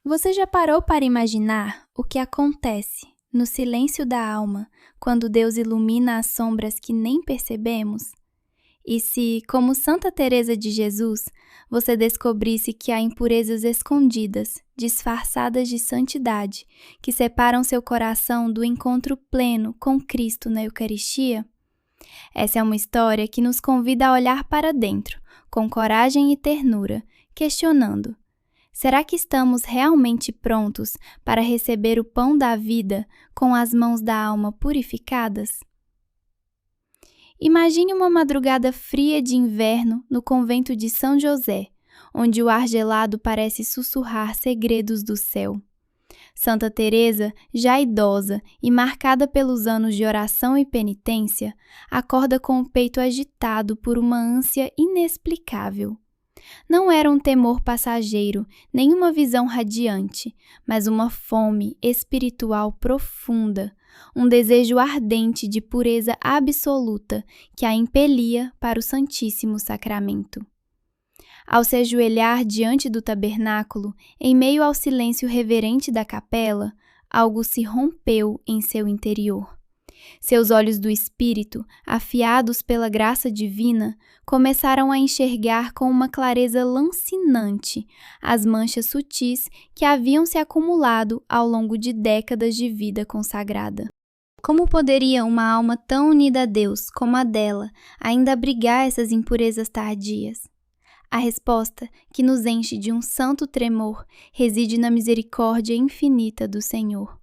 Você já parou para imaginar o que acontece no silêncio da alma quando Deus ilumina as sombras que nem percebemos? E se, como Santa Teresa de Jesus, você descobrisse que há impurezas escondidas, disfarçadas de santidade, que separam seu coração do encontro pleno com Cristo na Eucaristia? Essa é uma história que nos convida a olhar para dentro, com coragem e ternura, questionando: será que estamos realmente prontos para receber o pão da vida com as mãos da alma purificadas? Imagine uma madrugada fria de inverno no convento de São José, onde o ar gelado parece sussurrar segredos do céu. Santa Teresa, já idosa e marcada pelos anos de oração e penitência, acorda com o peito agitado por uma ânsia inexplicável. Não era um temor passageiro, nem uma visão radiante, mas uma fome espiritual profunda, um desejo ardente de pureza absoluta que a impelia para o Santíssimo Sacramento. Ao se ajoelhar diante do tabernáculo, em meio ao silêncio reverente da capela, algo se rompeu em seu interior. Seus olhos do espírito, afiados pela graça divina, começaram a enxergar com uma clareza lancinante as manchas sutis que haviam se acumulado ao longo de décadas de vida consagrada. Como poderia uma alma tão unida a Deus como a dela ainda abrigar essas impurezas tardias? A resposta, que nos enche de um santo tremor, reside na misericórdia infinita do Senhor.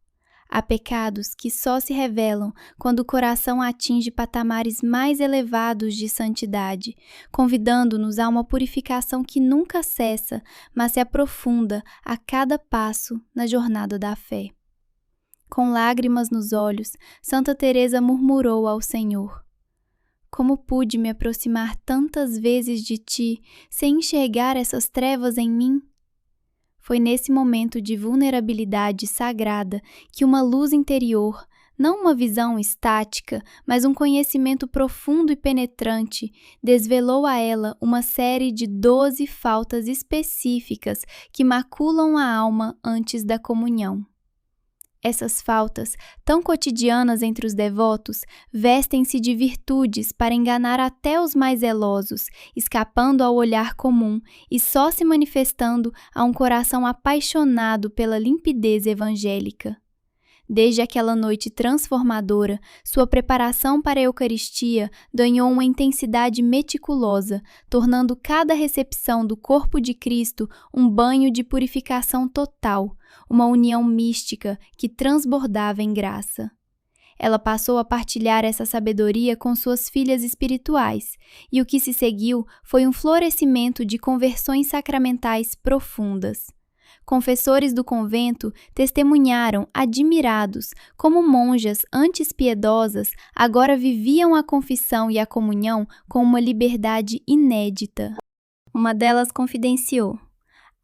Há pecados que só se revelam quando o coração atinge patamares mais elevados de santidade, convidando-nos a uma purificação que nunca cessa, mas se aprofunda a cada passo na jornada da fé. Com lágrimas nos olhos, Santa Teresa murmurou ao Senhor: como pude me aproximar tantas vezes de ti sem enxergar essas trevas em mim? Foi nesse momento de vulnerabilidade sagrada que uma luz interior, não uma visão estática, mas um conhecimento profundo e penetrante, desvelou a ela uma série de 12 faltas específicas que maculam a alma antes da comunhão. Essas faltas, tão cotidianas entre os devotos, vestem-se de virtudes para enganar até os mais zelosos, escapando ao olhar comum e só se manifestando a um coração apaixonado pela limpidez evangélica. Desde aquela noite transformadora, sua preparação para a Eucaristia ganhou uma intensidade meticulosa, tornando cada recepção do corpo de Cristo um banho de purificação total, uma união mística que transbordava em graça. Ela passou a partilhar essa sabedoria com suas filhas espirituais, e o que se seguiu foi um florescimento de conversões sacramentais profundas. Confessores do convento testemunharam, admirados, como monjas antes piedosas agora viviam a confissão e a comunhão com uma liberdade inédita. Uma delas confidenciou: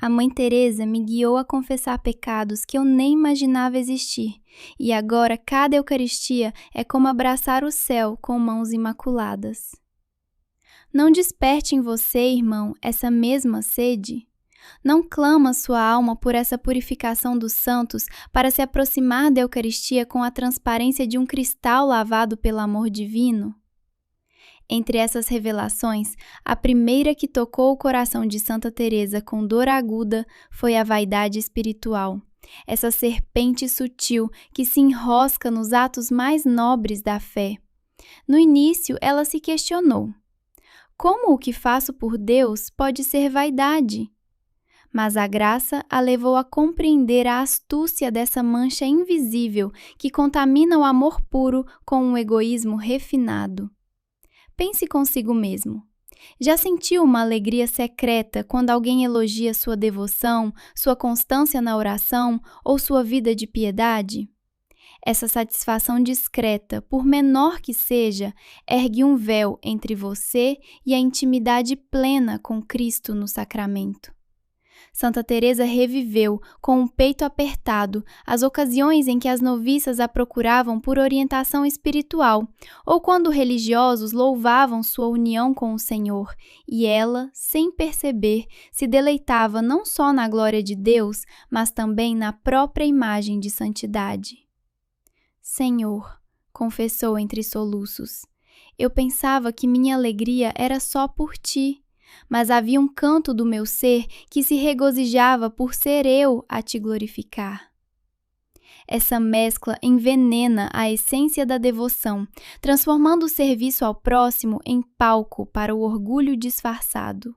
a Mãe Teresa me guiou a confessar pecados que eu nem imaginava existir, e agora cada Eucaristia é como abraçar o céu com mãos imaculadas. Não desperte em você, irmão, essa mesma sede? Não clama sua alma por essa purificação dos santos para se aproximar da Eucaristia com a transparência de um cristal lavado pelo amor divino? Entre essas revelações, a primeira que tocou o coração de Santa Teresa com dor aguda foi a vaidade espiritual, essa serpente sutil que se enrosca nos atos mais nobres da fé. No início, ela se questionou: como o que faço por Deus pode ser vaidade? Mas a graça a levou a compreender a astúcia dessa mancha invisível que contamina o amor puro com um egoísmo refinado. Pense consigo mesmo. Já sentiu uma alegria secreta quando alguém elogia sua devoção, sua constância na oração ou sua vida de piedade? Essa satisfação discreta, por menor que seja, ergue um véu entre você e a intimidade plena com Cristo no sacramento. Santa Teresa reviveu, com o peito apertado, as ocasiões em que as noviças a procuravam por orientação espiritual, ou quando religiosos louvavam sua união com o Senhor, e ela, sem perceber, se deleitava não só na glória de Deus, mas também na própria imagem de santidade. Senhor, confessou entre soluços, eu pensava que minha alegria era só por ti. Mas havia um canto do meu ser que se regozijava por ser eu a te glorificar. Essa mescla envenena a essência da devoção, transformando o serviço ao próximo em palco para o orgulho disfarçado.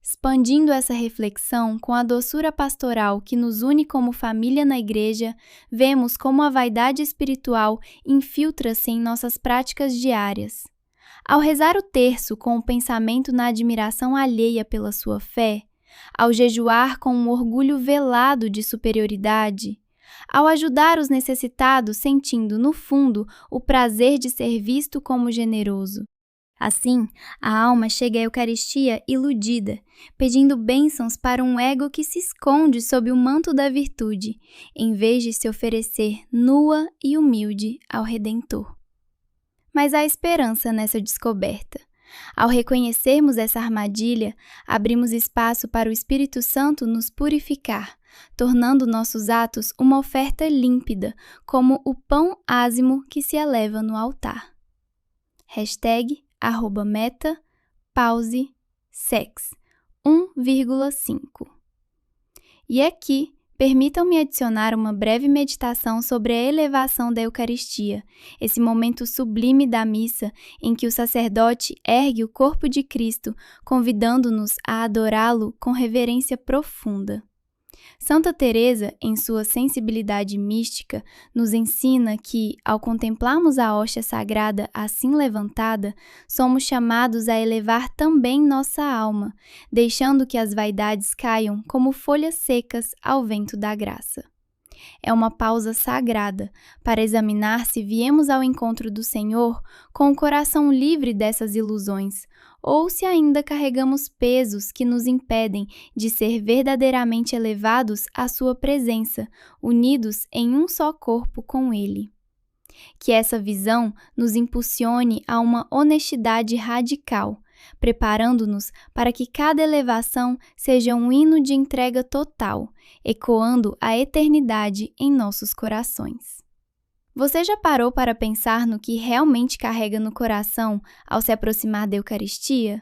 Expandindo essa reflexão com a doçura pastoral que nos une como família na igreja, vemos como a vaidade espiritual infiltra-se em nossas práticas diárias. Ao rezar o terço com o pensamento na admiração alheia pela sua fé, ao jejuar com um orgulho velado de superioridade, ao ajudar os necessitados sentindo, no fundo, o prazer de ser visto como generoso. Assim, a alma chega à Eucaristia iludida, pedindo bênçãos para um ego que se esconde sob o manto da virtude, em vez de se oferecer nua e humilde ao Redentor. Mas há esperança nessa descoberta. Ao reconhecermos essa armadilha, abrimos espaço para o Espírito Santo nos purificar, tornando nossos atos uma oferta límpida, como o pão ázimo que se eleva no altar. #meta_pause_sex 1,5. E aqui, permitam-me adicionar uma breve meditação sobre a elevação da Eucaristia, esse momento sublime da missa em que o sacerdote ergue o corpo de Cristo, convidando-nos a adorá-lo com reverência profunda. Santa Teresa, em sua sensibilidade mística, nos ensina que, ao contemplarmos a hóstia sagrada assim levantada, somos chamados a elevar também nossa alma, deixando que as vaidades caiam como folhas secas ao vento da graça. É uma pausa sagrada para examinar se viemos ao encontro do Senhor com o coração livre dessas ilusões, ou se ainda carregamos pesos que nos impedem de ser verdadeiramente elevados à sua presença, unidos em um só corpo com Ele. Que essa visão nos impulsione a uma honestidade radical, preparando-nos para que cada elevação seja um hino de entrega total, ecoando a eternidade em nossos corações. Você já parou para pensar no que realmente carrega no coração ao se aproximar da Eucaristia?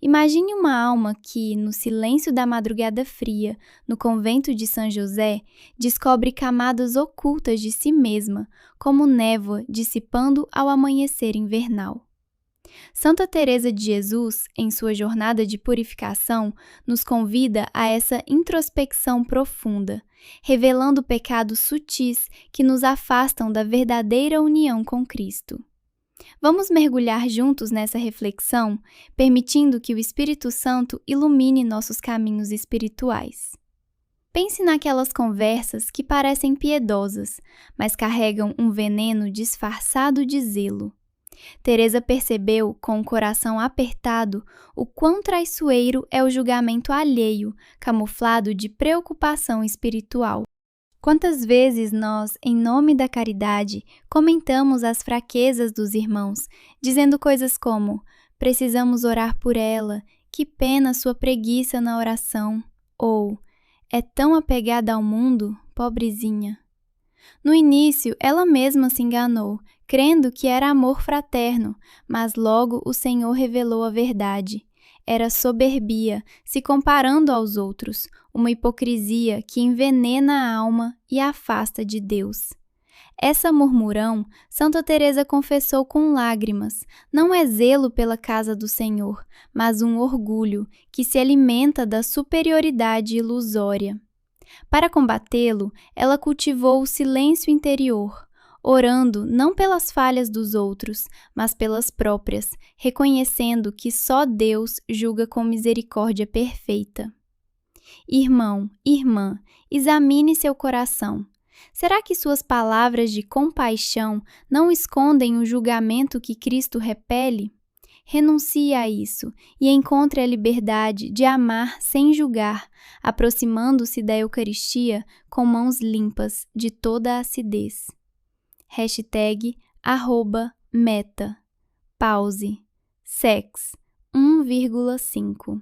Imagine uma alma que, no silêncio da madrugada fria, no convento de São José, descobre camadas ocultas de si mesma, como névoa dissipando ao amanhecer invernal. Santa Teresa de Jesus, em sua jornada de purificação, nos convida a essa introspecção profunda, revelando pecados sutis que nos afastam da verdadeira união com Cristo. Vamos mergulhar juntos nessa reflexão, permitindo que o Espírito Santo ilumine nossos caminhos espirituais. Pense naquelas conversas que parecem piedosas, mas carregam um veneno disfarçado de zelo. Teresa percebeu, com o coração apertado, o quão traiçoeiro é o julgamento alheio, camuflado de preocupação espiritual. Quantas vezes nós, em nome da caridade, comentamos as fraquezas dos irmãos, dizendo coisas como: precisamos orar por ela, que pena sua preguiça na oração, ou é tão apegada ao mundo, pobrezinha. No início, ela mesma se enganou, crendo que era amor fraterno, mas logo o Senhor revelou a verdade. Era soberbia, se comparando aos outros, uma hipocrisia que envenena a alma e a afasta de Deus. Essa murmurão, Santa Teresa confessou com lágrimas, não é zelo pela casa do Senhor, mas um orgulho que se alimenta da superioridade ilusória. Para combatê-lo, ela cultivou o silêncio interior, orando não pelas falhas dos outros, mas pelas próprias, reconhecendo que só Deus julga com misericórdia perfeita. Irmão, irmã, examine seu coração. Será que suas palavras de compaixão não escondem o julgamento que Cristo repele? renuncie a isso e encontre a liberdade de amar sem julgar, aproximando-se da Eucaristia com mãos limpas de toda a acidez. #meta. Pause. Sex 1,5.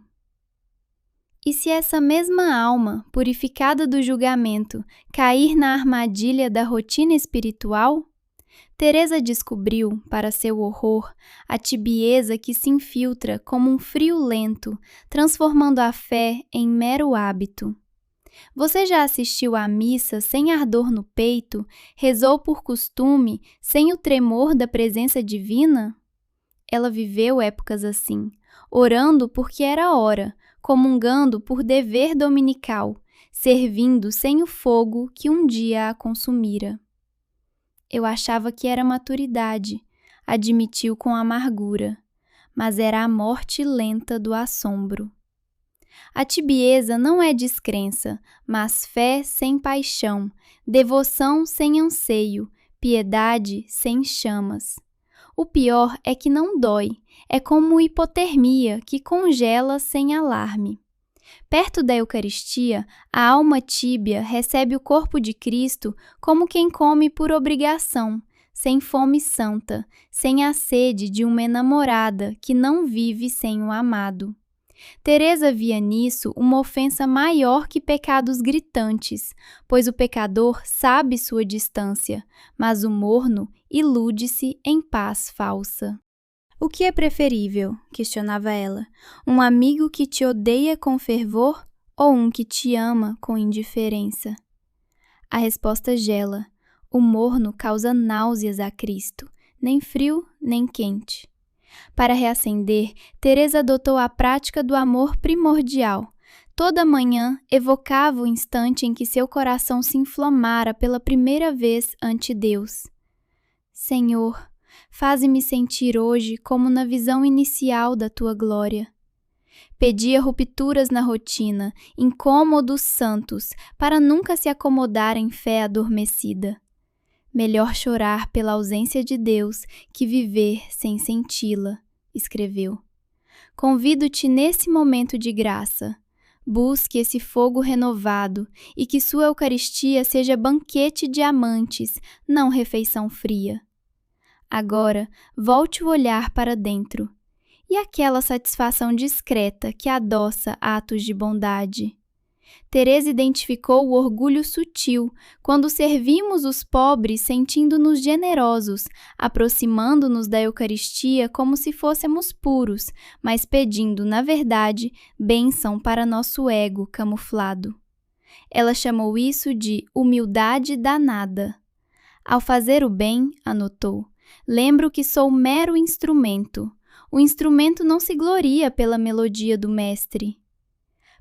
E se essa mesma alma, purificada do julgamento, cair na armadilha da rotina espiritual? Teresa descobriu, para seu horror, a tibieza que se infiltra como um frio lento, transformando a fé em mero hábito. Você já assistiu à missa sem ardor no peito, rezou por costume, sem o tremor da presença divina? Ela viveu épocas assim, orando porque era hora, comungando por dever dominical, servindo sem o fogo que um dia a consumira. Eu achava que era maturidade, admitiu com amargura, mas era a morte lenta do assombro. A tibieza não é descrença, mas fé sem paixão, devoção sem anseio, piedade sem chamas. O pior é que não dói, é como hipotermia que congela sem alarme. Perto da Eucaristia, a alma tíbia recebe o corpo de Cristo como quem come por obrigação, sem fome santa, sem a sede de uma enamorada que não vive sem o amado. Teresa via nisso uma ofensa maior que pecados gritantes, pois o pecador sabe sua distância, mas o morno ilude-se em paz falsa. O que é preferível? Questionava ela. Um amigo que te odeia com fervor ou um que te ama com indiferença? A resposta gela. O morno causa náuseas a Cristo, nem frio nem quente. Para reacender, Teresa adotou a prática do amor primordial. Toda manhã evocava o instante em que seu coração se inflamara pela primeira vez ante Deus. Senhor, faze-me sentir hoje como na visão inicial da tua glória. Pedia rupturas na rotina, incômodos santos, para nunca se acomodar em fé adormecida. Melhor chorar pela ausência de Deus que viver sem senti-la, escreveu. Convido-te nesse momento de graça. Busque esse fogo renovado e que sua Eucaristia seja banquete de amantes, não refeição fria. Agora, volte o olhar para dentro. E aquela satisfação discreta que adoça atos de bondade? Teresa identificou o orgulho sutil quando servimos os pobres sentindo-nos generosos, aproximando-nos da Eucaristia como se fôssemos puros, mas pedindo, na verdade, bênção para nosso ego camuflado. Ela chamou isso de humildade danada. Ao fazer o bem, anotou, lembro que sou mero instrumento. O instrumento não se gloria pela melodia do mestre.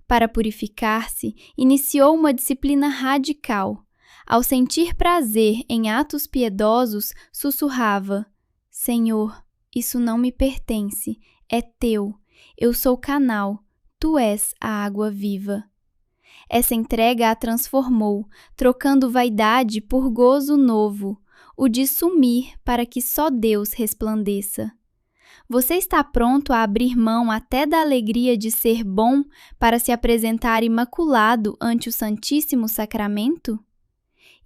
Para purificar-se, iniciou uma disciplina radical. Ao sentir prazer em atos piedosos, sussurrava: Senhor, isso não me pertence, é teu. Eu sou canal, tu és a água viva. Essa entrega a transformou, trocando vaidade por gozo novo, o de sumir para que só Deus resplandeça. Você está pronto a abrir mão até da alegria de ser bom para se apresentar imaculado ante o Santíssimo Sacramento?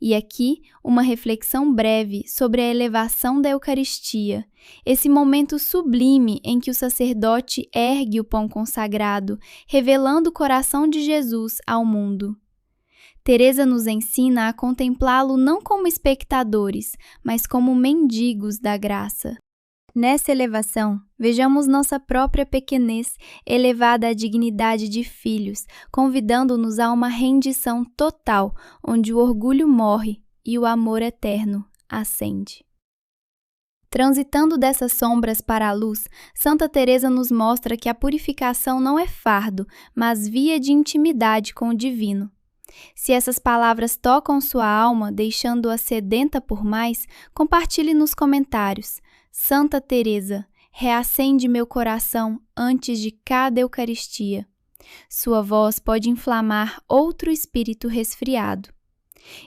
E aqui, uma reflexão breve sobre a elevação da Eucaristia, esse momento sublime em que o sacerdote ergue o pão consagrado, revelando o coração de Jesus ao mundo. Teresa nos ensina a contemplá-lo não como espectadores, mas como mendigos da graça. Nessa elevação, vejamos nossa própria pequenez elevada à dignidade de filhos, convidando-nos a uma rendição total, onde o orgulho morre e o amor eterno ascende. Transitando dessas sombras para a luz, Santa Teresa nos mostra que a purificação não é fardo, mas via de intimidade com o divino. Se essas palavras tocam sua alma, deixando-a sedenta por mais, compartilhe nos comentários. Santa Teresa, reacende meu coração antes de cada Eucaristia. Sua voz pode inflamar outro espírito resfriado.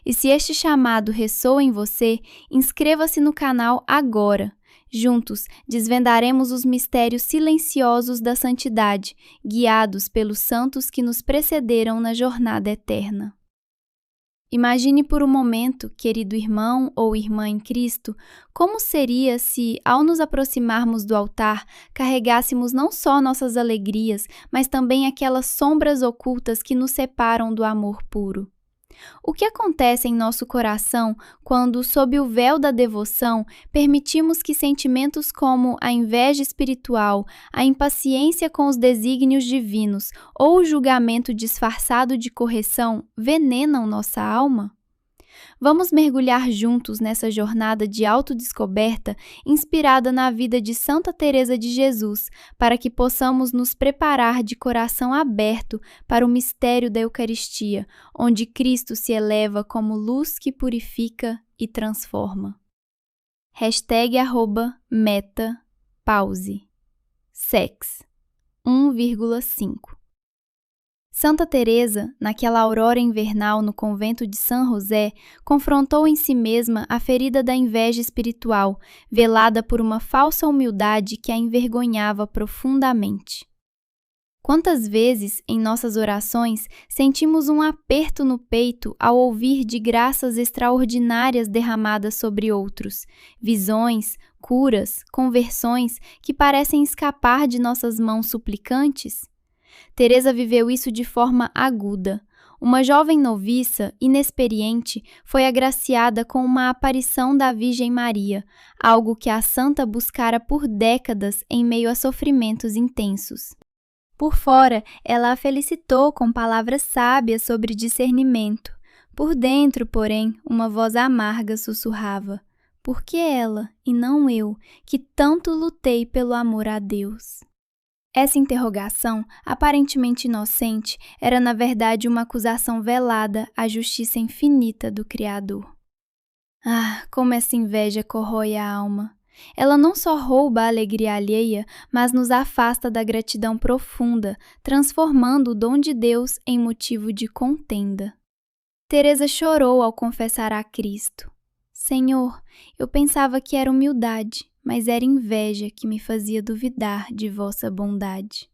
E se este chamado ressoa em você, inscreva-se no canal agora. Juntos, desvendaremos os mistérios silenciosos da santidade, guiados pelos santos que nos precederam na jornada eterna. Imagine por um momento, querido irmão ou irmã em Cristo, como seria se, ao nos aproximarmos do altar, carregássemos não só nossas alegrias, mas também aquelas sombras ocultas que nos separam do amor puro. O que acontece em nosso coração quando, sob o véu da devoção, permitimos que sentimentos como a inveja espiritual, a impaciência com os desígnios divinos ou o julgamento disfarçado de correção venenam nossa alma? Vamos mergulhar juntos nessa jornada de autodescoberta inspirada na vida de Santa Teresa de Jesus, para que possamos nos preparar de coração aberto para o mistério da Eucaristia, onde Cristo se eleva como luz que purifica e transforma. #meta_pause Sex 1,5 Santa Teresa, naquela aurora invernal no convento de São José, confrontou em si mesma a ferida da inveja espiritual, velada por uma falsa humildade que a envergonhava profundamente. Quantas vezes, em nossas orações, sentimos um aperto no peito ao ouvir de graças extraordinárias derramadas sobre outros, visões, curas, conversões que parecem escapar de nossas mãos suplicantes? Teresa viveu isso de forma aguda. Uma jovem noviça, inexperiente, foi agraciada com uma aparição da Virgem Maria, algo que a santa buscara por décadas em meio a sofrimentos intensos. Por fora, ela a felicitou com palavras sábias sobre discernimento. Por dentro, porém, uma voz amarga sussurrava: "Por que ela, e não eu, que tanto lutei pelo amor a Deus?" Essa interrogação, aparentemente inocente, era na verdade uma acusação velada à justiça infinita do Criador. Ah, como essa inveja corrói a alma! Ela não só rouba a alegria alheia, mas nos afasta da gratidão profunda, transformando o dom de Deus em motivo de contenda. Teresa chorou ao confessar a Cristo: "Senhor, eu pensava que era humildade, mas era inveja que me fazia duvidar de vossa bondade."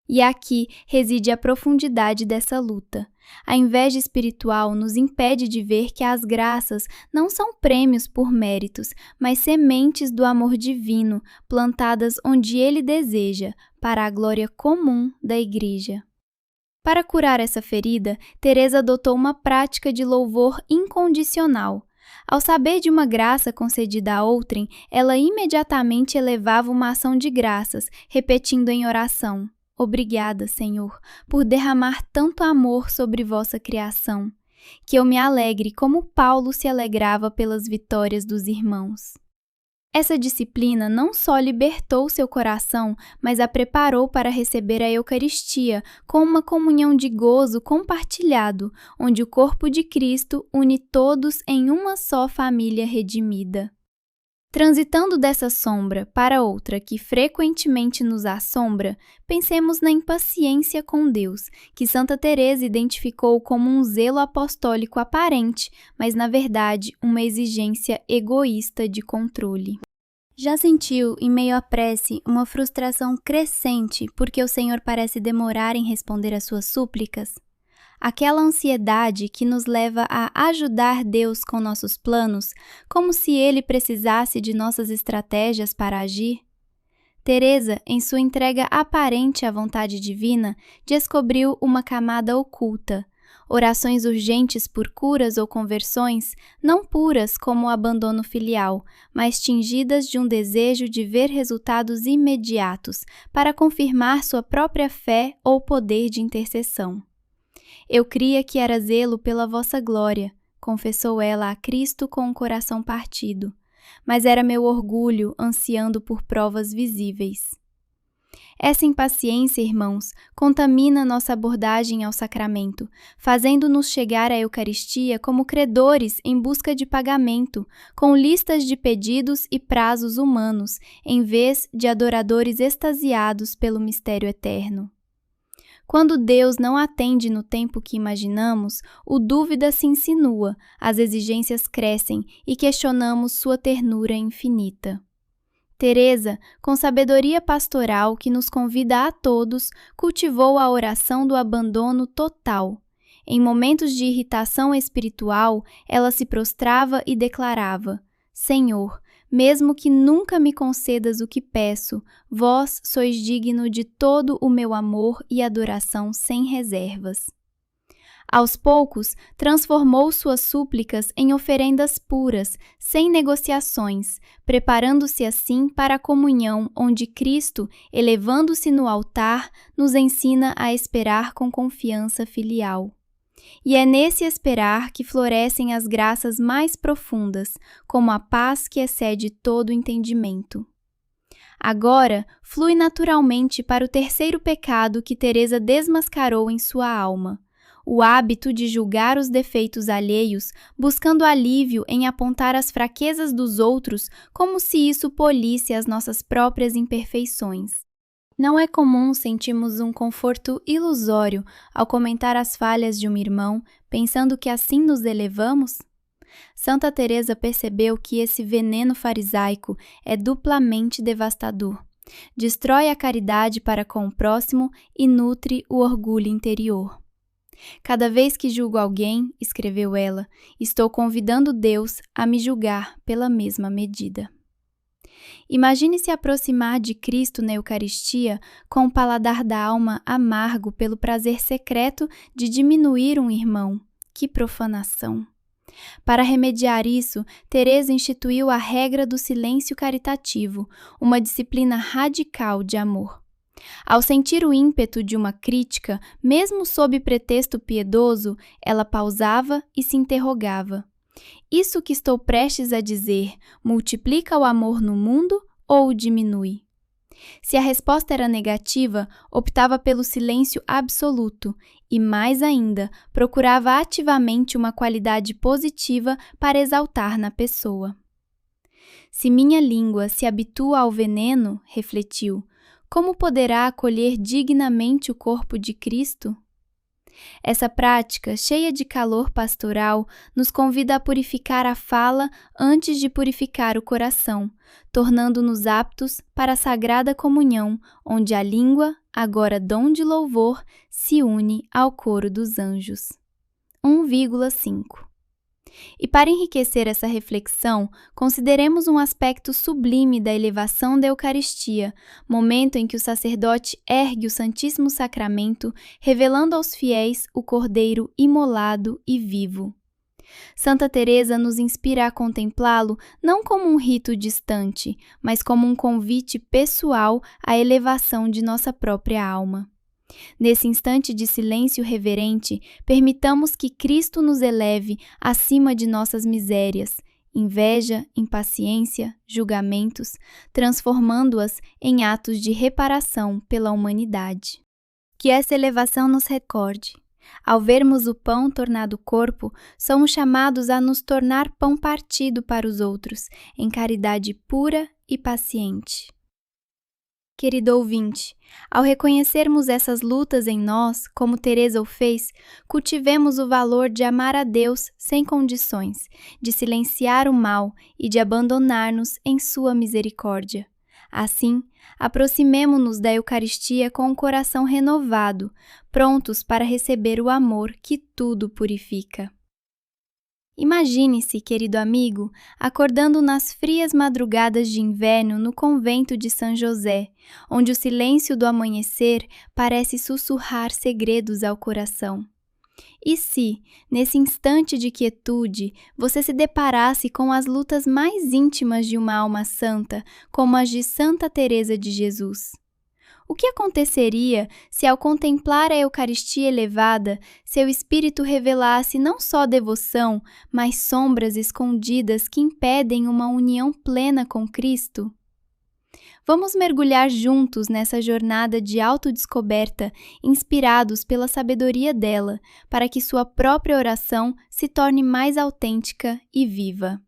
E aqui reside a profundidade dessa luta. A inveja espiritual nos impede de ver que as graças não são prêmios por méritos, mas sementes do amor divino, plantadas onde Ele deseja, para a glória comum da Igreja. Para curar essa ferida, Teresa adotou uma prática de louvor incondicional. Ao saber de uma graça concedida a outrem, ela imediatamente elevava uma ação de graças, repetindo em oração: "Obrigada, Senhor, por derramar tanto amor sobre vossa criação, que eu me alegre como Paulo se alegrava pelas vitórias dos irmãos." Essa disciplina não só libertou seu coração, mas a preparou para receber a Eucaristia com uma comunhão de gozo compartilhado, onde o corpo de Cristo une todos em uma só família redimida. Transitando dessa sombra para outra que frequentemente nos assombra, pensemos na impaciência com Deus, que Santa Teresa identificou como um zelo apostólico aparente, mas na verdade uma exigência egoísta de controle. Já sentiu, em meio à prece, uma frustração crescente porque o Senhor parece demorar em responder às suas súplicas? Aquela ansiedade que nos leva a ajudar Deus com nossos planos, como se Ele precisasse de nossas estratégias para agir? Teresa, em sua entrega aparente à vontade divina, descobriu uma camada oculta. Orações urgentes por curas ou conversões, não puras como o abandono filial, mas tingidas de um desejo de ver resultados imediatos, para confirmar sua própria fé ou poder de intercessão. "Eu cria que era zelo pela vossa glória", confessou ela a Cristo com o coração partido, "mas era meu orgulho ansiando por provas visíveis." Essa impaciência, irmãos, contamina nossa abordagem ao sacramento, fazendo-nos chegar à Eucaristia como credores em busca de pagamento, com listas de pedidos e prazos humanos, em vez de adoradores extasiados pelo mistério eterno. Quando Deus não atende no tempo que imaginamos, o dúvida se insinua, as exigências crescem e questionamos sua ternura infinita. Teresa, com sabedoria pastoral que nos convida a todos, cultivou a oração do abandono total. Em momentos de irritação espiritual, ela se prostrava e declarava: Senhor, mesmo que nunca me concedas o que peço, vós sois digno de todo o meu amor e adoração sem reservas. Aos poucos, transformou suas súplicas em oferendas puras, sem negociações, preparando-se assim para a comunhão onde Cristo, elevando-se no altar, nos ensina a esperar com confiança filial. E é nesse esperar que florescem as graças mais profundas, como a paz que excede todo entendimento. Agora, flui naturalmente para o terceiro pecado que Teresa desmascarou em sua alma: o hábito de julgar os defeitos alheios, buscando alívio em apontar as fraquezas dos outros como se isso polisse as nossas próprias imperfeições. Não é comum sentirmos um conforto ilusório ao comentar as falhas de um irmão, pensando que assim nos elevamos? Santa Teresa percebeu que esse veneno farisaico é duplamente devastador. Destrói a caridade para com o próximo e nutre o orgulho interior. Cada vez que julgo alguém, escreveu ela, estou convidando Deus a me julgar pela mesma medida. Imagine se aproximar de Cristo na Eucaristia com o paladar da alma amargo pelo prazer secreto de diminuir um irmão. Que profanação! Para remediar isso, Teresa instituiu a regra do silêncio caritativo, uma disciplina radical de amor. Ao sentir o ímpeto de uma crítica, mesmo sob pretexto piedoso, ela pausava e se interrogava: isso que estou prestes a dizer multiplica o amor no mundo ou o diminui? Se a resposta era negativa, optava pelo silêncio absoluto e, mais ainda, procurava ativamente uma qualidade positiva para exaltar na pessoa. Se minha língua se habitua ao veneno, refletiu, como poderá acolher dignamente o corpo de Cristo? Essa prática, cheia de calor pastoral, nos convida a purificar a fala antes de purificar o coração, tornando-nos aptos para a sagrada comunhão, onde a língua, agora dom de louvor, se une ao coro dos anjos. 1,5. E para enriquecer essa reflexão, consideremos um aspecto sublime da elevação da Eucaristia, momento em que o sacerdote ergue o Santíssimo Sacramento, revelando aos fiéis o Cordeiro imolado e vivo. Santa Teresa nos inspira a contemplá-lo não como um rito distante, mas como um convite pessoal à elevação de nossa própria alma. Nesse instante de silêncio reverente, permitamos que Cristo nos eleve acima de nossas misérias, inveja, impaciência, julgamentos, transformando-as em atos de reparação pela humanidade. Que essa elevação nos recorde. Ao vermos o pão tornado corpo, somos chamados a nos tornar pão partido para os outros, em caridade pura e paciente. Querido ouvinte, ao reconhecermos essas lutas em nós, como Teresa o fez, cultivemos o valor de amar a Deus sem condições, de silenciar o mal e de abandonar-nos em sua misericórdia. Assim, aproximemo-nos da Eucaristia com o coração renovado, prontos para receber o amor que tudo purifica. Imagine-se, querido amigo, acordando nas frias madrugadas de inverno no convento de São José, onde o silêncio do amanhecer parece sussurrar segredos ao coração. E se, nesse instante de quietude, você se deparasse com as lutas mais íntimas de uma alma santa, como as de Santa Teresa de Jesus? O que aconteceria se, ao contemplar a Eucaristia elevada, seu espírito revelasse não só devoção, mas sombras escondidas que impedem uma união plena com Cristo? Vamos mergulhar juntos nessa jornada de autodescoberta, inspirados pela sabedoria dela, para que sua própria oração se torne mais autêntica e viva.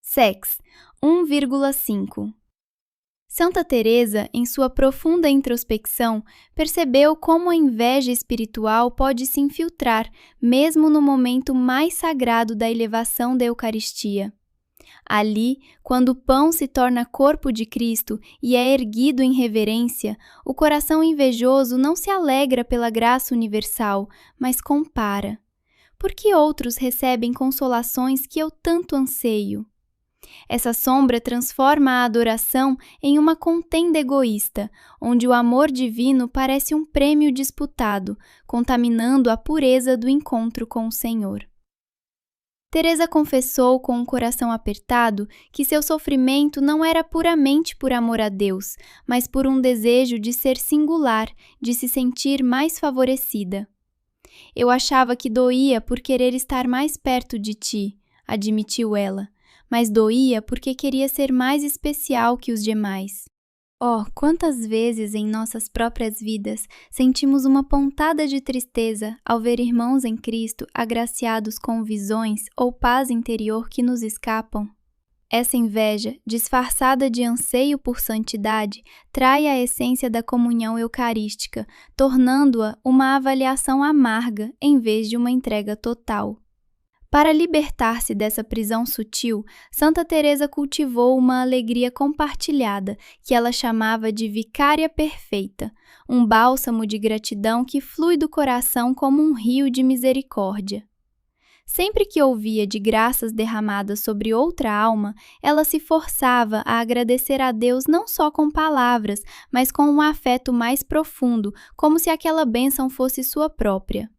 Sex 1,5. Santa Teresa, em sua profunda introspecção, percebeu como a inveja espiritual pode se infiltrar, mesmo no momento mais sagrado da elevação da Eucaristia. Ali, quando o pão se torna corpo de Cristo e é erguido em reverência, o coração invejoso não se alegra pela graça universal, mas compara. Por que outros recebem consolações que eu tanto anseio? Essa sombra transforma a adoração em uma contenda egoísta, onde o amor divino parece um prêmio disputado, contaminando a pureza do encontro com o Senhor. Teresa confessou com um coração apertado que seu sofrimento não era puramente por amor a Deus, mas por um desejo de ser singular, de se sentir mais favorecida. Eu achava que doía por querer estar mais perto de ti, admitiu ela, mas doía porque queria ser mais especial que os demais. Oh, quantas vezes em nossas próprias vidas sentimos uma pontada de tristeza ao ver irmãos em Cristo agraciados com visões ou paz interior que nos escapam? Essa inveja, disfarçada de anseio por santidade, trai a essência da comunhão eucarística, tornando-a uma avaliação amarga em vez de uma entrega total. Para libertar-se dessa prisão sutil, Santa Teresa cultivou uma alegria compartilhada, que ela chamava de vicária perfeita, um bálsamo de gratidão que flui do coração como um rio de misericórdia. Sempre que ouvia de graças derramadas sobre outra alma, ela se forçava a agradecer a Deus não só com palavras, mas com um afeto mais profundo, como se aquela bênção fosse sua própria.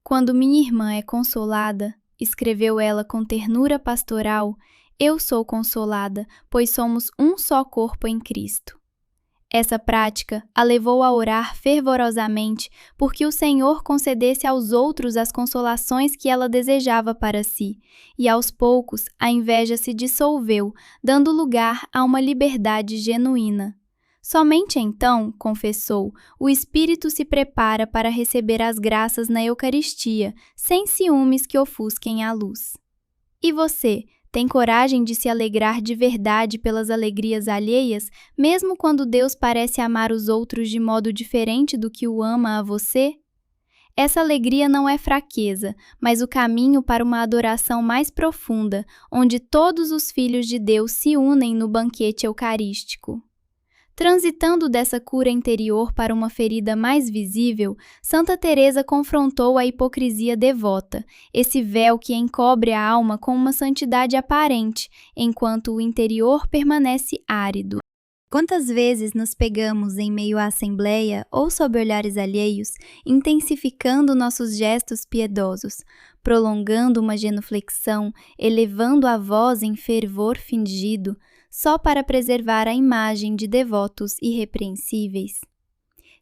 Quando minha irmã é consolada, escreveu ela com ternura pastoral, eu sou consolada, pois somos um só corpo em Cristo. Essa prática a levou a orar fervorosamente porque o Senhor concedesse aos outros as consolações que ela desejava para si, e aos poucos a inveja se dissolveu, dando lugar a uma liberdade genuína. Somente então, confessou, o espírito se prepara para receber as graças na Eucaristia, sem ciúmes que ofusquem a luz. E você, tem coragem de se alegrar de verdade pelas alegrias alheias, mesmo quando Deus parece amar os outros de modo diferente do que o ama a você? Essa alegria não é fraqueza, mas o caminho para uma adoração mais profunda, onde todos os filhos de Deus se unem no banquete eucarístico. Transitando dessa cura interior para uma ferida mais visível, Santa Teresa confrontou a hipocrisia devota, esse véu que encobre a alma com uma santidade aparente, enquanto o interior permanece árido. Quantas vezes nos pegamos em meio à assembleia ou sob olhares alheios, intensificando nossos gestos piedosos, prolongando uma genuflexão, elevando a voz em fervor fingido, só para preservar a imagem de devotos irrepreensíveis.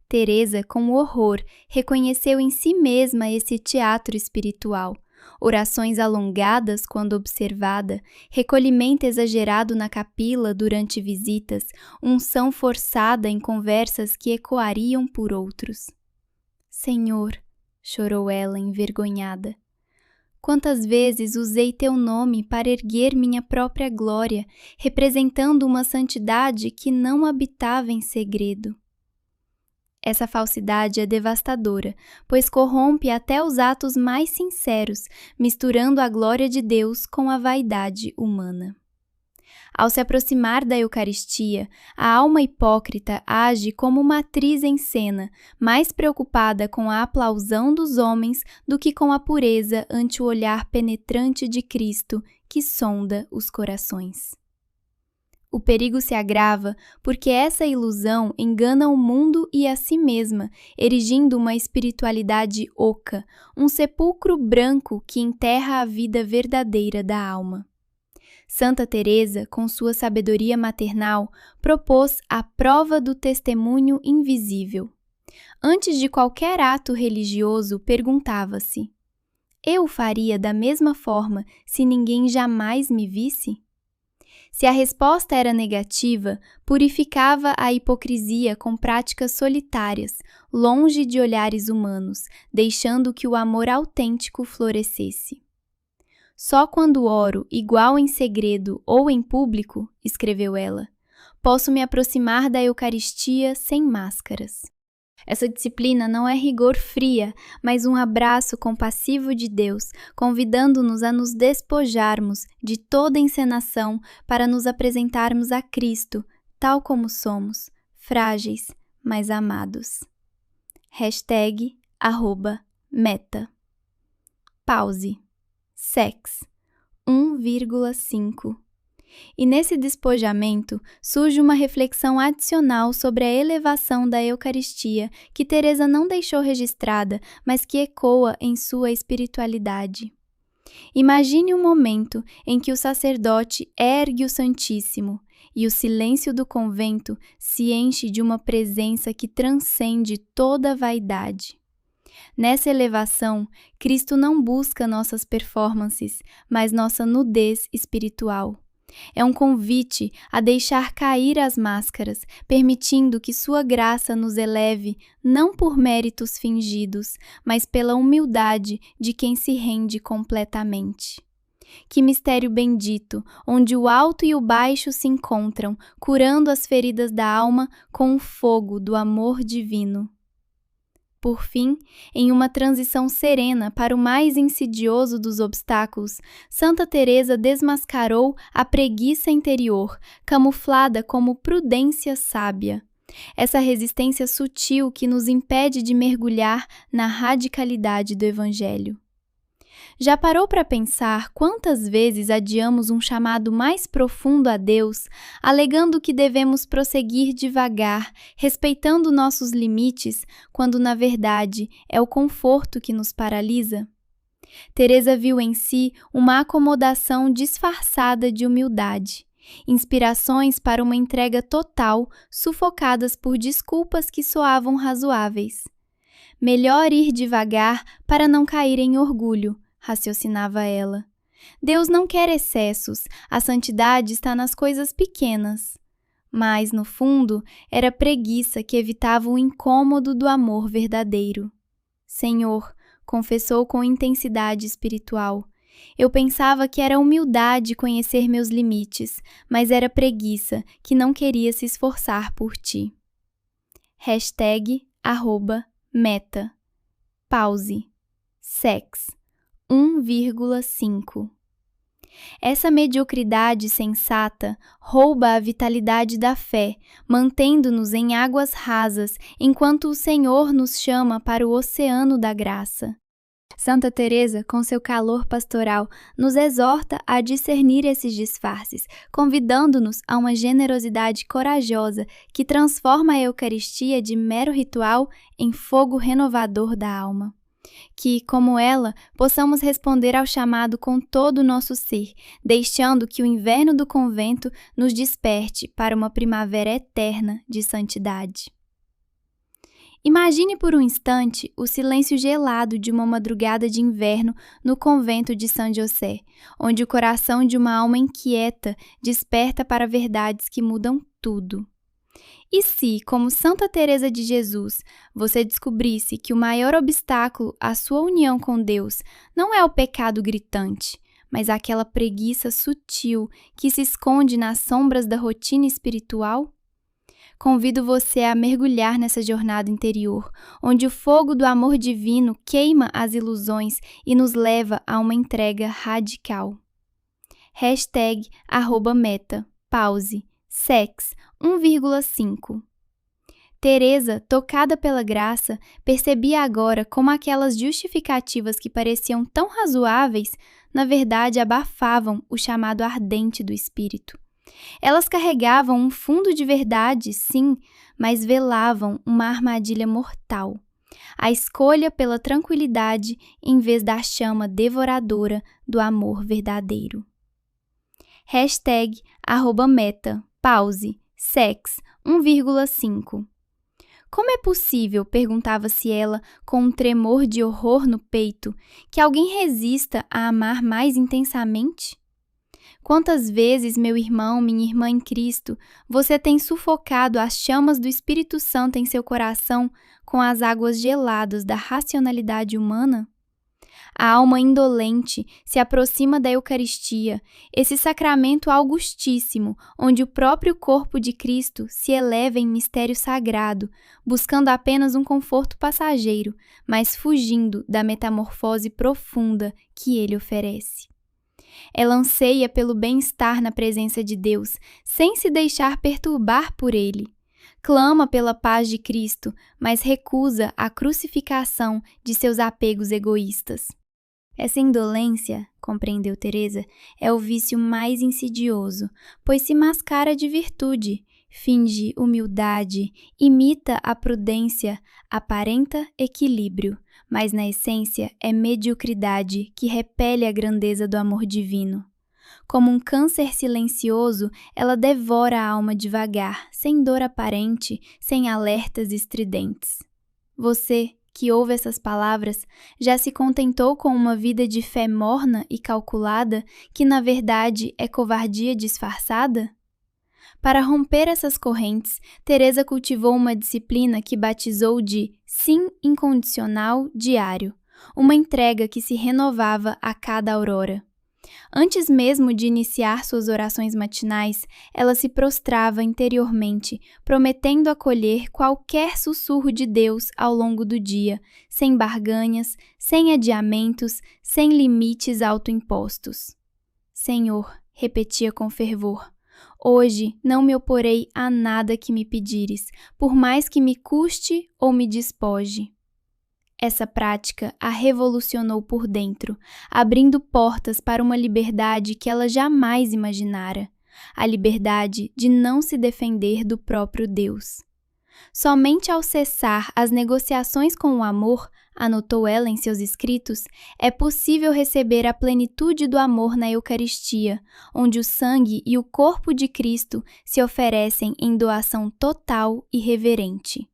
Teresa, com horror, reconheceu em si mesma esse teatro espiritual. Orações alongadas quando observada, recolhimento exagerado na capila durante visitas, unção forçada em conversas que ecoariam por outros. Senhor, chorou ela envergonhada, quantas vezes usei teu nome para erguer minha própria glória, representando uma santidade que não habitava em segredo. Essa falsidade é devastadora, pois corrompe até os atos mais sinceros, misturando a glória de Deus com a vaidade humana. Ao se aproximar da Eucaristia, a alma hipócrita age como uma atriz em cena, mais preocupada com a aplausão dos homens do que com a pureza ante o olhar penetrante de Cristo que sonda os corações. O perigo se agrava porque essa ilusão engana o mundo e a si mesma, erigindo uma espiritualidade oca, um sepulcro branco que enterra a vida verdadeira da alma. Santa Teresa, com sua sabedoria maternal, propôs a prova do testemunho invisível. Antes de qualquer ato religioso, perguntava-se: eu faria da mesma forma se ninguém jamais me visse? Se a resposta era negativa, purificava a hipocrisia com práticas solitárias, longe de olhares humanos, deixando que o amor autêntico florescesse. Só quando oro, igual em segredo ou em público, escreveu ela, posso me aproximar da Eucaristia sem máscaras. Essa disciplina não é rigor fria, mas um abraço compassivo de Deus, convidando-nos a nos despojarmos de toda encenação para nos apresentarmos a Cristo, tal como somos, frágeis, mas amados. #meta. Pause. Sex. 1,5. E nesse despojamento surge uma reflexão adicional sobre a elevação da Eucaristia que Teresa não deixou registrada, mas que ecoa em sua espiritualidade. Imagine um momento em que o sacerdote ergue o Santíssimo e o silêncio do convento se enche de uma presença que transcende toda a vaidade. Nessa elevação, Cristo não busca nossas performances, mas nossa nudez espiritual. É um convite a deixar cair as máscaras, permitindo que sua graça nos eleve não por méritos fingidos, mas pela humildade de quem se rende completamente. Que mistério bendito, onde o alto e o baixo se encontram, curando as feridas da alma com o fogo do amor divino. Por fim, em uma transição serena para o mais insidioso dos obstáculos, Santa Teresa desmascarou a preguiça interior, camuflada como prudência sábia. Essa resistência sutil que nos impede de mergulhar na radicalidade do Evangelho. Já parou para pensar quantas vezes adiamos um chamado mais profundo a Deus, alegando que devemos prosseguir devagar, respeitando nossos limites, quando na verdade é o conforto que nos paralisa? Teresa viu em si uma acomodação disfarçada de humildade, inspirações para uma entrega total, sufocadas por desculpas que soavam razoáveis. Melhor ir devagar para não cair em orgulho, raciocinava ela. Deus não quer excessos, a santidade está nas coisas pequenas. Mas, no fundo, era preguiça que evitava o incômodo do amor verdadeiro. Senhor, confessou com intensidade espiritual, eu pensava que era humildade conhecer meus limites, mas era preguiça que não queria se esforçar por ti. #meta. Pause. Sex. 1,5. Essa mediocridade sensata rouba a vitalidade da fé, mantendo-nos em águas rasas, enquanto o Senhor nos chama para o oceano da graça. Santa Teresa, com seu calor pastoral, nos exorta a discernir esses disfarces, convidando-nos a uma generosidade corajosa que transforma a Eucaristia de mero ritual em fogo renovador da alma. Que, como ela, possamos responder ao chamado com todo o nosso ser, deixando que o inverno do convento nos desperte para uma primavera eterna de santidade. Imagine por um instante o silêncio gelado de uma madrugada de inverno no convento de São José, onde o coração de uma alma inquieta desperta para verdades que mudam tudo. E se, como Santa Teresa de Jesus, você descobrisse que o maior obstáculo à sua união com Deus não é o pecado gritante, mas aquela preguiça sutil que se esconde nas sombras da rotina espiritual? Convido você a mergulhar nessa jornada interior, onde o fogo do amor divino queima as ilusões e nos leva a uma entrega radical. #meta. Pause. Sex. 1,5. Teresa, tocada pela graça, percebia agora como aquelas justificativas que pareciam tão razoáveis, na verdade abafavam o chamado ardente do Espírito. Elas carregavam um fundo de verdade, sim, mas velavam uma armadilha mortal. A escolha pela tranquilidade em vez da chama devoradora do amor verdadeiro. #meta. Pause. Sex. 1,5. Como é possível, perguntava-se ela com um tremor de horror no peito, que alguém resista a amar mais intensamente? Quantas vezes, meu irmão, minha irmã em Cristo, você tem sufocado as chamas do Espírito Santo em seu coração com as águas geladas da racionalidade humana? A alma indolente se aproxima da Eucaristia, esse sacramento augustíssimo, onde o próprio corpo de Cristo se eleva em mistério sagrado, buscando apenas um conforto passageiro, mas fugindo da metamorfose profunda que ele oferece. Ela anseia pelo bem-estar na presença de Deus, sem se deixar perturbar por ele. Clama pela paz de Cristo, mas recusa a crucificação de seus apegos egoístas. Essa indolência, compreendeu Teresa, é o vício mais insidioso, pois se mascara de virtude, finge humildade, imita a prudência, aparenta equilíbrio, mas na essência é mediocridade que repele a grandeza do amor divino. Como um câncer silencioso, ela devora a alma devagar, sem dor aparente, sem alertas estridentes. Você, que ouve essas palavras, já se contentou com uma vida de fé morna e calculada, que na verdade é covardia disfarçada? Para romper essas correntes, Teresa cultivou uma disciplina que batizou de sim incondicional diário, uma entrega que se renovava a cada aurora. Antes mesmo de iniciar suas orações matinais, ela se prostrava interiormente, prometendo acolher qualquer sussurro de Deus ao longo do dia, sem barganhas, sem adiamentos, sem limites autoimpostos. Senhor, repetia com fervor, hoje não me oporei a nada que me pedires, por mais que me custe ou me despoje. Essa prática a revolucionou por dentro, abrindo portas para uma liberdade que ela jamais imaginara, a liberdade de não se defender do próprio Deus. Somente ao cessar as negociações com o amor, anotou ela em seus escritos, é possível receber a plenitude do amor na Eucaristia, onde o sangue e o corpo de Cristo se oferecem em doação total e reverente.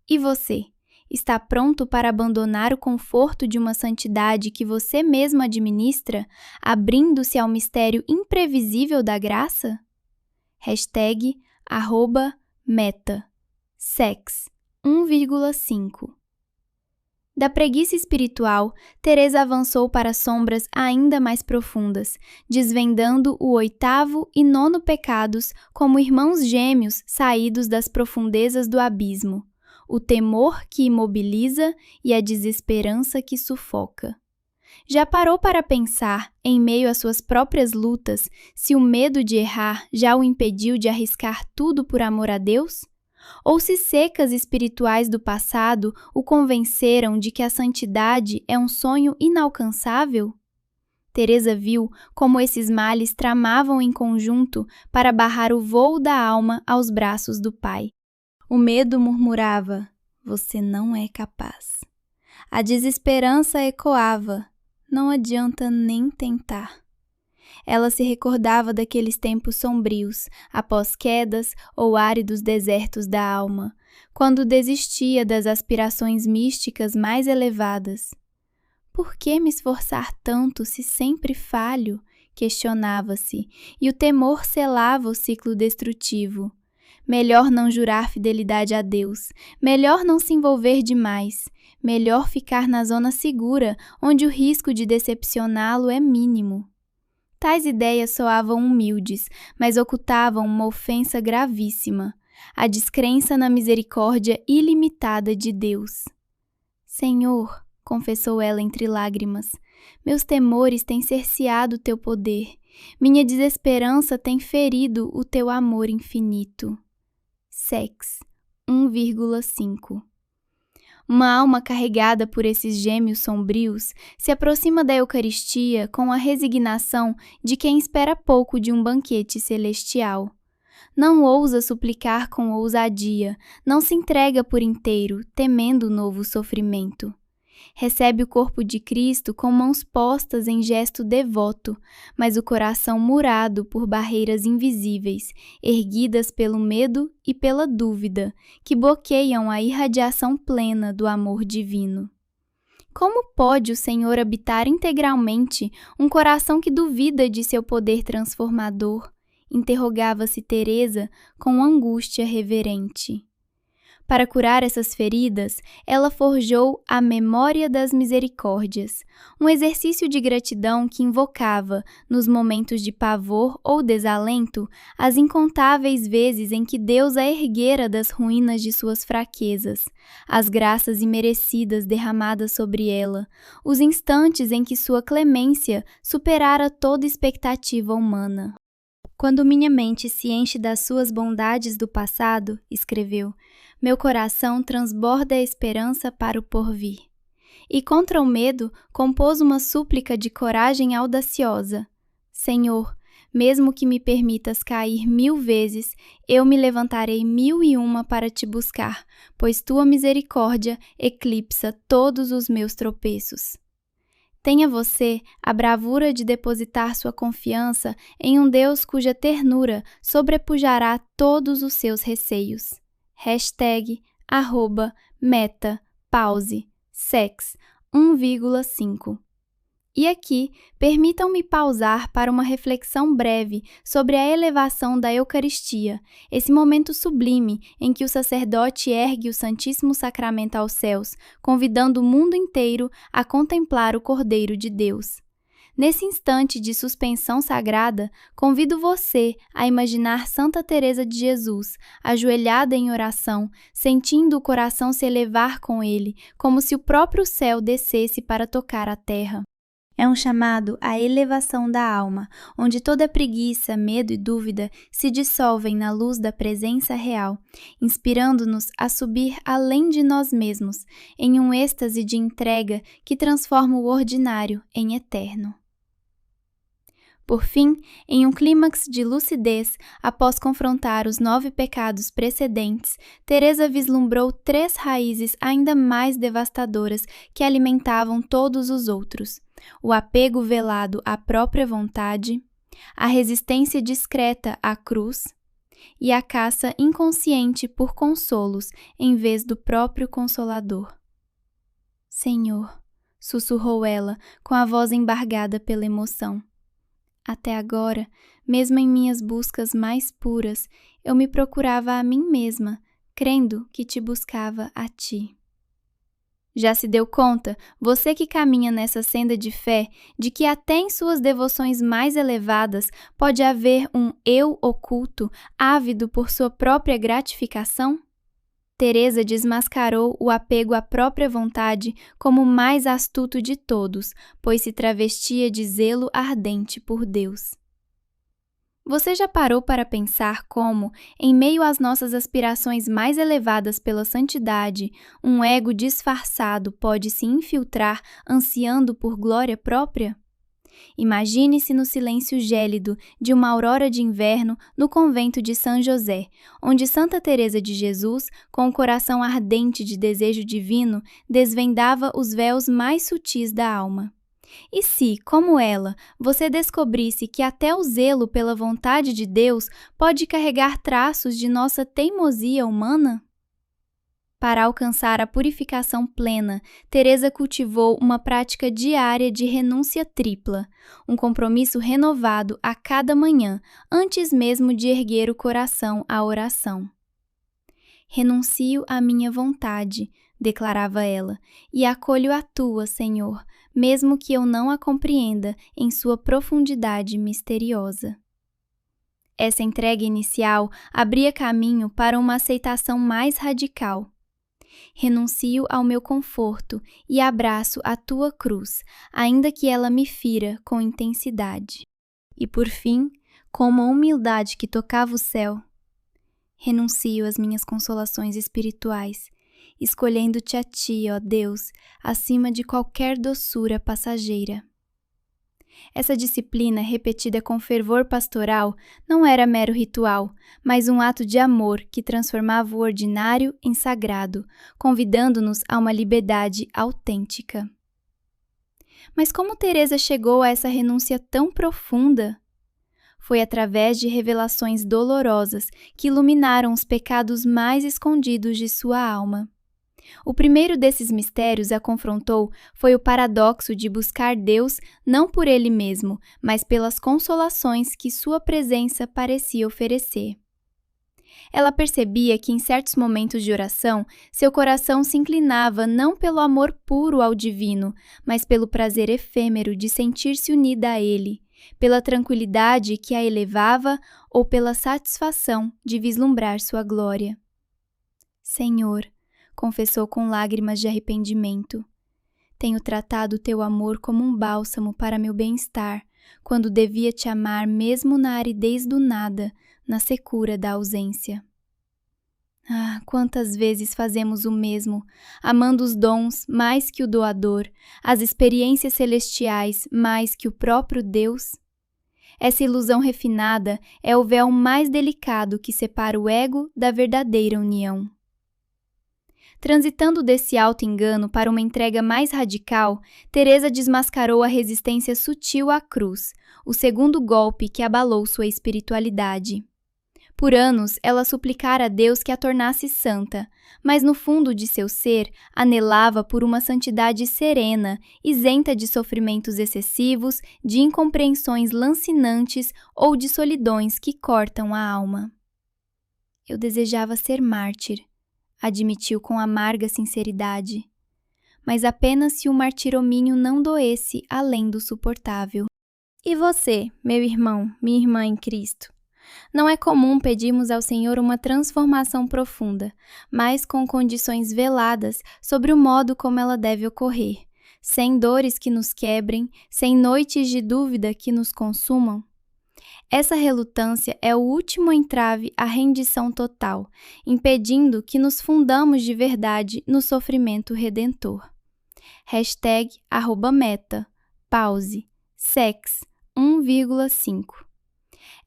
E você? Está pronto para abandonar o conforto de uma santidade que você mesmo administra, abrindo-se ao mistério imprevisível da graça? #meta Sex 1,5 Da preguiça espiritual, Teresa avançou para sombras ainda mais profundas, desvendando o 8º e 9º pecados como irmãos gêmeos saídos das profundezas do abismo. O temor que imobiliza e a desesperança que sufoca. Já parou para pensar, em meio às suas próprias lutas, se o medo de errar já o impediu de arriscar tudo por amor a Deus? Ou se secas espirituais do passado o convenceram de que a santidade é um sonho inalcançável? Teresa viu como esses males tramavam em conjunto para barrar o vôo da alma aos braços do Pai. O medo murmurava, você não é capaz. A desesperança ecoava, não adianta nem tentar. Ela se recordava daqueles tempos sombrios, após quedas ou áridos desertos da alma, quando desistia das aspirações místicas mais elevadas. Por que me esforçar tanto se sempre falho? Questionava-se, e o temor selava o ciclo destrutivo. Melhor não jurar fidelidade a Deus, melhor não se envolver demais, melhor ficar na zona segura, onde o risco de decepcioná-lo é mínimo. Tais ideias soavam humildes, mas ocultavam uma ofensa gravíssima, a descrença na misericórdia ilimitada de Deus. Senhor, confessou ela entre lágrimas, meus temores têm cerceado teu poder, minha desesperança tem ferido o teu amor infinito. Sex 1,5 Uma alma carregada por esses gêmeos sombrios se aproxima da Eucaristia com a resignação de quem espera pouco de um banquete celestial. Não ousa suplicar com ousadia, não se entrega por inteiro, temendo o novo sofrimento. Recebe o corpo de Cristo com mãos postas em gesto devoto, mas o coração murado por barreiras invisíveis, erguidas pelo medo e pela dúvida, que bloqueiam a irradiação plena do amor divino. Como pode o Senhor habitar integralmente um coração que duvida de seu poder transformador? Interrogava-se Teresa com angústia reverente. Para curar essas feridas, ela forjou a Memória das Misericórdias, um exercício de gratidão que invocava, nos momentos de pavor ou desalento, as incontáveis vezes em que Deus a erguera das ruínas de suas fraquezas, as graças imerecidas derramadas sobre ela, os instantes em que sua clemência superara toda expectativa humana. Quando minha mente se enche das suas bondades do passado, escreveu, meu coração transborda a esperança para o porvir. E contra o medo, compôs uma súplica de coragem audaciosa. Senhor, mesmo que me permitas cair 1000 vezes, eu me levantarei 1001 para te buscar, pois tua misericórdia eclipsa todos os meus tropeços. Tenha você a bravura de depositar sua confiança em um Deus cuja ternura sobrepujará todos os seus receios. #meta_pause_sex 1,5. E aqui, permitam-me pausar para uma reflexão breve sobre a elevação da Eucaristia, esse momento sublime em que o sacerdote ergue o Santíssimo Sacramento aos céus, convidando o mundo inteiro a contemplar o Cordeiro de Deus. Nesse instante de suspensão sagrada, convido você a imaginar Santa Teresa de Jesus, ajoelhada em oração, sentindo o coração se elevar com ele, como se o próprio céu descesse para tocar a terra. É um chamado à elevação da alma, onde toda preguiça, medo e dúvida se dissolvem na luz da presença real, inspirando-nos a subir além de nós mesmos, em um êxtase de entrega que transforma o ordinário em eterno. Por fim, em um clímax de lucidez, após confrontar os 9 pecados precedentes, Teresa vislumbrou 3 raízes ainda mais devastadoras que alimentavam todos os outros: o apego velado à própria vontade, a resistência discreta à cruz e a caça inconsciente por consolos em vez do próprio Consolador. Senhor, sussurrou ela, com a voz embargada pela emoção. Até agora, mesmo em minhas buscas mais puras, eu me procurava a mim mesma, crendo que te buscava a ti. Já se deu conta, você que caminha nessa senda de fé, de que até em suas devoções mais elevadas pode haver um eu oculto, ávido por sua própria gratificação? Teresa desmascarou o apego à própria vontade como o mais astuto de todos, pois se travestia de zelo ardente por Deus. Você já parou para pensar como, em meio às nossas aspirações mais elevadas pela santidade, um ego disfarçado pode se infiltrar ansiando por glória própria? Imagine-se no silêncio gélido de uma aurora de inverno no convento de São José, onde Santa Teresa de Jesus, com o coração ardente de desejo divino, desvendava os véus mais sutis da alma. E se, como ela, você descobrisse que até o zelo pela vontade de Deus pode carregar traços de nossa teimosia humana? Para alcançar a purificação plena, Teresa cultivou uma prática diária de renúncia tripla, um compromisso renovado a cada manhã, antes mesmo de erguer o coração à oração. Renuncio à minha vontade, declarava ela, e acolho a tua, Senhor, mesmo que eu não a compreenda em sua profundidade misteriosa. Essa entrega inicial abria caminho para uma aceitação mais radical. Renuncio ao meu conforto e abraço a tua cruz, ainda que ela me fira com intensidade. E por fim, com uma humildade que tocava o céu, renuncio às minhas consolações espirituais, escolhendo-te a ti, ó Deus, acima de qualquer doçura passageira. Essa disciplina, repetida com fervor pastoral, não era mero ritual, mas um ato de amor que transformava o ordinário em sagrado, convidando-nos a uma liberdade autêntica. Mas como Teresa chegou a essa renúncia tão profunda? Foi através de revelações dolorosas que iluminaram os pecados mais escondidos de sua alma. O primeiro desses mistérios a confrontou foi o paradoxo de buscar Deus não por Ele mesmo, mas pelas consolações que sua presença parecia oferecer. Ela percebia que em certos momentos de oração, seu coração se inclinava não pelo amor puro ao divino, mas pelo prazer efêmero de sentir-se unida a ele, pela tranquilidade que a elevava ou pela satisfação de vislumbrar sua glória. Senhor, confessou com lágrimas de arrependimento, tenho tratado teu amor como um bálsamo para meu bem-estar, quando devia te amar mesmo na aridez do nada, na secura da ausência. Ah, quantas vezes fazemos o mesmo, amando os dons mais que o doador, as experiências celestiais mais que o próprio Deus? Essa ilusão refinada é o véu mais delicado que separa o ego da verdadeira união. Transitando desse auto-engano para uma entrega mais radical, Teresa desmascarou a resistência sutil à cruz, o segundo golpe que abalou sua espiritualidade. Por anos, ela suplicara a Deus que a tornasse santa, mas no fundo de seu ser, anelava por uma santidade serena, isenta de sofrimentos excessivos, de incompreensões lancinantes ou de solidões que cortam a alma. Eu desejava ser mártir, admitiu com amarga sinceridade, mas apenas se o martiromínio não doesse além do suportável. E você, meu irmão, minha irmã em Cristo? Não é comum pedirmos ao Senhor uma transformação profunda, mas com condições veladas sobre o modo como ela deve ocorrer, sem dores que nos quebrem, sem noites de dúvida que nos consumam? Essa relutância é o último entrave à rendição total, impedindo que nos fundamos de verdade no sofrimento redentor. #meta, pause, sex, 1,5.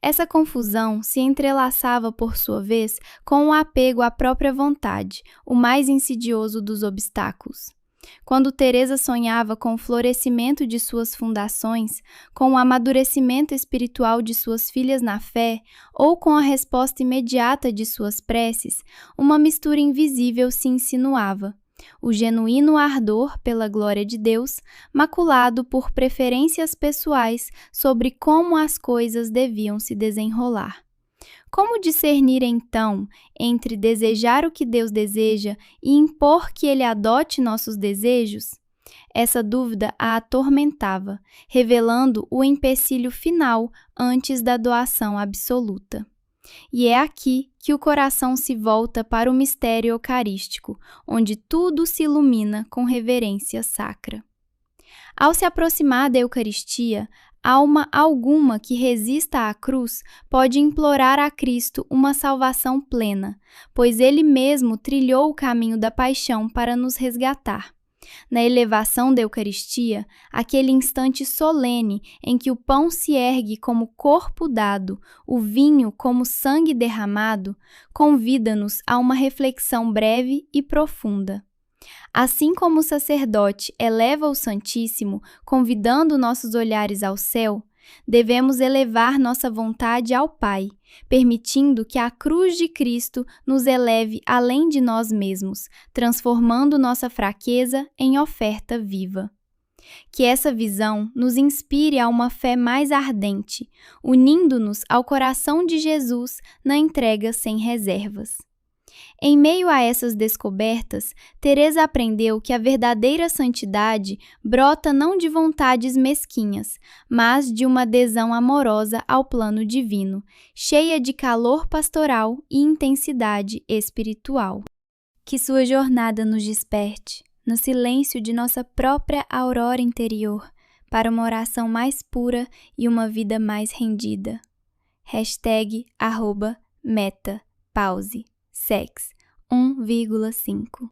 Essa confusão se entrelaçava, por sua vez, com o apego à própria vontade, o mais insidioso dos obstáculos. Quando Teresa sonhava com o florescimento de suas fundações, com o amadurecimento espiritual de suas filhas na fé, ou com a resposta imediata de suas preces, uma mistura invisível se insinuava. O genuíno ardor pela glória de Deus, maculado por preferências pessoais sobre como as coisas deviam se desenrolar. Como discernir, então, entre desejar o que Deus deseja e impor que Ele adote nossos desejos? Essa dúvida a atormentava, revelando o empecilho final antes da doação absoluta. E é aqui que o coração se volta para o mistério eucarístico, onde tudo se ilumina com reverência sacra. Ao se aproximar da Eucaristia, alma alguma que resista à cruz pode implorar a Cristo uma salvação plena, pois Ele mesmo trilhou o caminho da paixão para nos resgatar. Na elevação da Eucaristia, aquele instante solene em que o pão se ergue como corpo dado, o vinho como sangue derramado, convida-nos a uma reflexão breve e profunda. Assim como o sacerdote eleva o Santíssimo, convidando nossos olhares ao céu, devemos elevar nossa vontade ao Pai, permitindo que a cruz de Cristo nos eleve além de nós mesmos, transformando nossa fraqueza em oferta viva. Que essa visão nos inspire a uma fé mais ardente, unindo-nos ao coração de Jesus na entrega sem reservas. Em meio a essas descobertas, Teresa aprendeu que a verdadeira santidade brota não de vontades mesquinhas, mas de uma adesão amorosa ao plano divino, cheia de calor pastoral e intensidade espiritual. Que sua jornada nos desperte, no silêncio de nossa própria aurora interior, para uma oração mais pura e uma vida mais rendida. #meta, pause, sex, 1,5